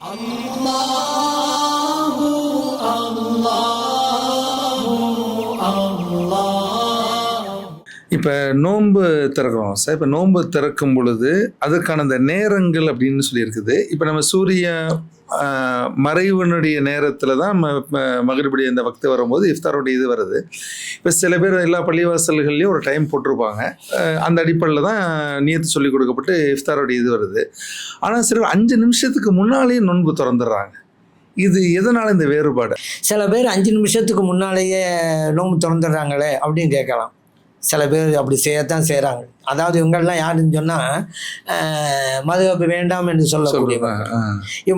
அல்லாஹு அல்லாஹு அல்லாஹ். இப்போ நோன்பு திறக்கிறோம் சார். இப்போ நோன்பு திறக்கும் பொழுது அதுக்கான அந்த நேரங்கள் அப்படின்னு சொல்லியிருக்குது. இப்போ நம்ம சூரிய மறைவனுடைய நேரத்தில் தான் மகரிபுடைய இந்த வக்து வரும்போது இஃப்தாருடைய இது வருது. இப்போ சில பேர் எல்லா பள்ளிவாசல்கள்லேயும் ஒரு டைம் போட்டிருப்பாங்க. அந்த அடிப்படையில் தான் நியத்து சொல்லி கொடுக்கப்பட்டு இஃப்தாருடைய இது வருது. ஆனால் சில 5 நிமிஷத்துக்கு முன்னாலேயே நோன்பு திறந்துடுறாங்க. இது எதனால் இந்த வேறுபாடு? சில பேர் 5 நிமிஷத்துக்கு முன்னாலேயே நோன்பு திறந்துடுறாங்களே அப்படின்னு கேட்கலாம். சில பேர் அப்படி செய்யத்தான் செய்கிறாங்க. அதாவது இவங்கள்லாம் யாருன்னு சொன்னால் மதுஹப் வேண்டாம் என்று சொல்லக்கூடியவங்க.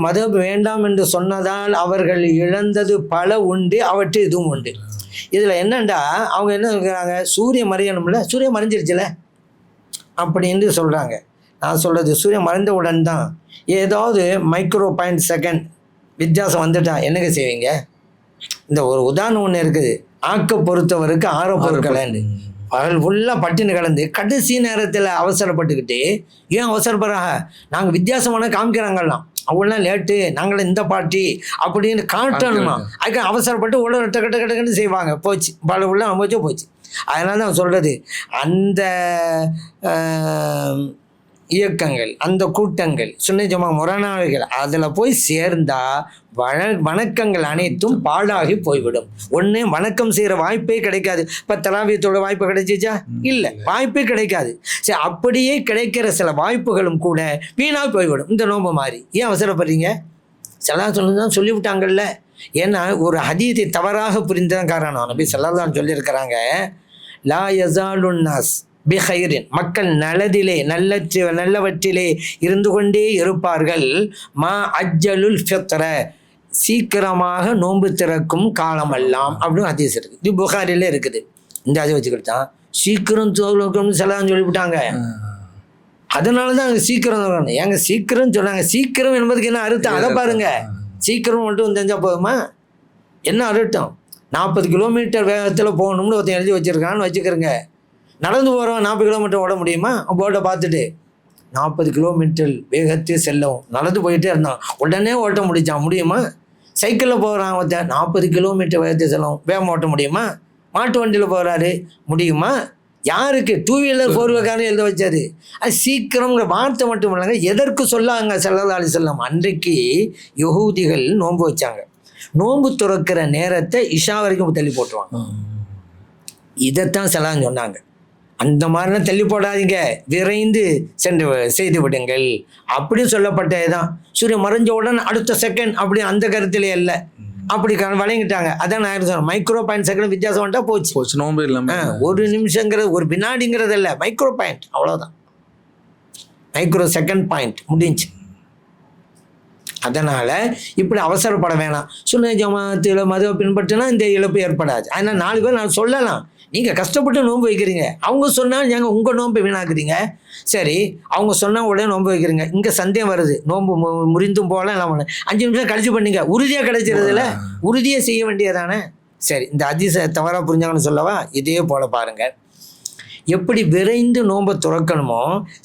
மதுஹப் வேண்டாம் என்று சொன்னதால் அவர்கள் இழந்தது பல உண்டு, அவற்று இதுவும் உண்டு. இதில் என்னண்டா அவங்க என்ன இருக்கிறாங்க, சூரியன் மறையணும்ல, சூரியன் மறைஞ்சிருச்சுல அப்படின்னு சொல்கிறாங்க. நான் சொல்கிறது சூரியன் மறைந்தவுடன் தான் ஏதாவது மைக்ரோ பாயிண்ட் செகண்ட் வித்தியாசம் வந்துட்டா என்னங்க செய்வீங்க? இந்த ஒரு உதாரணம் ஒன்று இருக்குது. ஆக்க பொறுத்தவருக்கு ஆற பொறுக்கலன்னு பகல் ஃபுல்லாக பட்டினு கலந்து கடைசி நேரத்தில் அவசரப்பட்டுக்கிட்டு ஏன் அவசரப்படுறாங்க? நாங்கள் வித்தியாசமான காமிக்கிறாங்கலாம், அவங்களாம் லேட்டு, நாங்களும் இந்த பார்ட்டி அப்படின்னு காட்டணுமா, அதுக்கு அவசரப்பட்டு உடனே டக்கு செய்வாங்க. போச்சு, பல உள்ள போச்சு. அதனால தான் சொல்கிறது, அந்த இயக்கங்கள், அந்த கூட்டங்கள், சுன்னி ஜமா முரணாளிகள் அதில் போய் சேர்ந்தால் வணக்கங்கள் அனைத்தும் பாழாகி போய்விடும். ஒன்று வணக்கம் செய்கிற வாய்ப்பே கிடைக்காது. இப்போ தலாவியத்தோட வாய்ப்பு கிடைச்சிச்சா? இல்லை, வாய்ப்பே கிடைக்காது. சரி, அப்படியே கிடைக்கிற சில வாய்ப்புகளும் கூட வீணாக போய்விடும். இந்த நோன்பு மாதிரி ஏன் அவசரப்படுறீங்க? சல்லா தான் சொல்லிவிட்டாங்கல்ல. ஏன்னா ஒரு ஹதீத்தை தவறாக புரிந்ததான் காரணம். நபி ஸல்லல்லாஹு சொல்லியிருக்கிறாங்க, லா யஸாலுன் நாஸ் பிஹைரின், மக்கள் நல்லதிலே நல்லவற்றிலே இருந்து கொண்டே இருப்பார்கள். மா அஜ்ஜலுல் ஃபித்ர, சீக்கிரமாக நோன்பு திறக்கும் காலமெல்லாம் அப்படின்னு ஹதீஸ் இருக்குது. இது புகாரிலே இருக்குது. இந்த அதை வச்சுக்கிட்டு தான் சீக்கிரம் தோக்கணும்னு செல்லாம் சொல்லிவிட்டாங்க. அதனால தான் அங்கே சீக்கிரம் சொல்லணும். ஏங்க சீக்கிரம் சொன்னாங்க, சீக்கிரம் என்பதுக்கு என்ன அர்த்தம் அதை பாருங்க. சீக்கிரம் மட்டும் தெரிஞ்சால் போதுமா? என்ன அர்த்தம்? 40 கிலோமீட்டர் வேகத்தில் போகணும்னு ஒருத்தன் எழுதி வச்சுருக்கான்னு வச்சுக்கிறேங்க. நடந்து போகிறோம் 40 கிலோமீட்டர் ஓட முடியுமா? போர்டை பார்த்துட்டு 40 கிலோமீட்டர் வேகத்தையும் செல்லவும் நடந்து போயிட்டே இருந்தான், உடனே ஓட்ட முடியுமா? சைக்கிளில் போகிறான் ஒருத்தன் 40 கிலோமீட்டர் வேகத்தை செல்லவும் வேகமாக ஓட்ட முடியுமா? மாட்டு வண்டியில் போகிறாரு, முடியுமா? யாருக்கு? 2 வீலர் 4 வீலர்காரன் எழுத வச்சாரு. அது சீக்கிரங்கிற வார்த்தை மட்டும் இல்லைங்க, எதற்கு சொல்லாங்க ஸல்லல்லாஹு அலைஹி வஸல்லம். அன்றைக்கு யஹூதிகள் நோன்பு வச்சாங்க. நோன்பு துறக்கிற நேரத்தை இஷா வரைக்கும் தள்ளி போட்டுருவாங்க. இதைத்தான் செல்லாம் சொன்னாங்க. அந்த மாதிரிலாம் தள்ளி போடாதீங்க, விரைந்து சென்று செய்து விடுங்கள் அப்படின்னு சொல்லப்பட்டது தான். சூரியன் மறைஞ்ச உடனே அடுத்த செகண்ட் அப்படி அந்த கருத்திலே இல்லை, அப்படி வழங்கிட்டாங்க. அதான் நான் சொன்னேன், மைக்ரோ பாயிண்ட் செகண்ட் வித்தியாசம் வந்துட்டா போச்சு நோம்பு இல்லாமல். ஒரு நிமிஷங்கிறது ஒரு வினாடிங்கிறது இல்லை, மைக்ரோ பாயிண்ட், அவ்வளோதான். மைக்ரோ செகண்ட் பாயிண்ட் முடிஞ்சு. அதனால் இப்படி அவசரப்பட வேணாம். சுன்னி ஜமாத்தில் மதுவை பின்பற்றினா இந்த இழப்பு ஏற்படாது. அதனால் 4 பேர் நான் சொல்லலாம், நீங்கள் கஷ்டப்பட்டு நோன்பு வைக்கிறீங்க, அவங்க சொன்னால் நீங்கள் உங்கள் நோன்பை வீணாக்குறீங்க. சரி, அவங்க சொன்னால் உடனே நோன்பு வைக்கிறீங்க. இங்கே சந்தேகம் வருது, நோன்பு முறிந்தும் போகலாம், எல்லாம் பண்ண 5 நிமிஷம் கழிச்சு பண்ணீங்க, உறுதியாக கிடைச்சிருதுல, உறுதியாக செய்ய வேண்டியதானே. சரி, இந்த அதிசய தவறாக புரிஞ்சாங்கன்னு சொல்லவா? இதே போல் பாருங்கள், எப்படி விரைந்து நோன்பை துறக்கணுமோ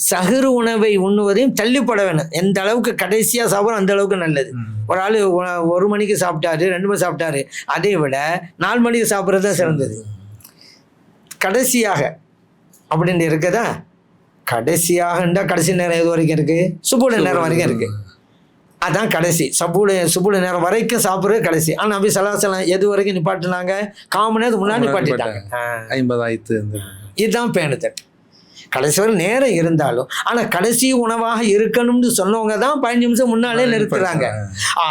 சஹரு உணவை உண்ணுவதையும் தள்ளிப்பட வேணும். எந்த அளவுக்கு கடைசியாக சாப்பிட்றோம் அந்த அளவுக்கு நல்லது. ஒரு ஆள் 1 மணிக்கு சாப்பிட்டாரு, 2 மணி சாப்பிட்டாரு, அதை விட 4 மணிக்கு சாப்பிட்றது தான் சிறந்தது. கடைசியாக அப்படின்னு இருக்குதா? கடைசியாகண்டா கடைசி நேரம் எது வரைக்கும் இருக்குது? சுபுட நேரம் வரைக்கும் இருக்குது. அதான் கடைசி. சுபுட நேரம் வரைக்கும் சாப்பிட்றது கடைசி. ஆனால் நபி ஸல்லல்லாஹு அலைஹி வஸல்லம் எது வரைக்கும் நிப்பாட்டினாங்க? 1/4 மணி நேரத்துக்கு முன்னாடி நிப்பாட்டிட்டாங்க. 50 ஆயிடுத்து. இதுதான் பேணுதல். கடைசி வரை நேரம் இருந்தாலும் ஆனால் கடைசி உணவாக இருக்கணும்னு சொன்னவங்க தான் 15 நிமிஷம் முன்னாலே நிறுத்துறாங்க.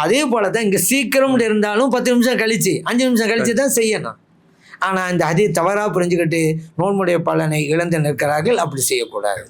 அதே போல தான் இங்கே சீக்கிரம் இருந்தாலும் 10 நிமிஷம் கழிச்சு 5 நிமிஷம் கழிச்சு தான் செய்யணும். ஆனால் இந்த அதே தவறாக புரிஞ்சுக்கிட்டு நோன்புடைய பலனை இழந்து நிற்கிறார்கள். அப்படி செய்யக்கூடாது.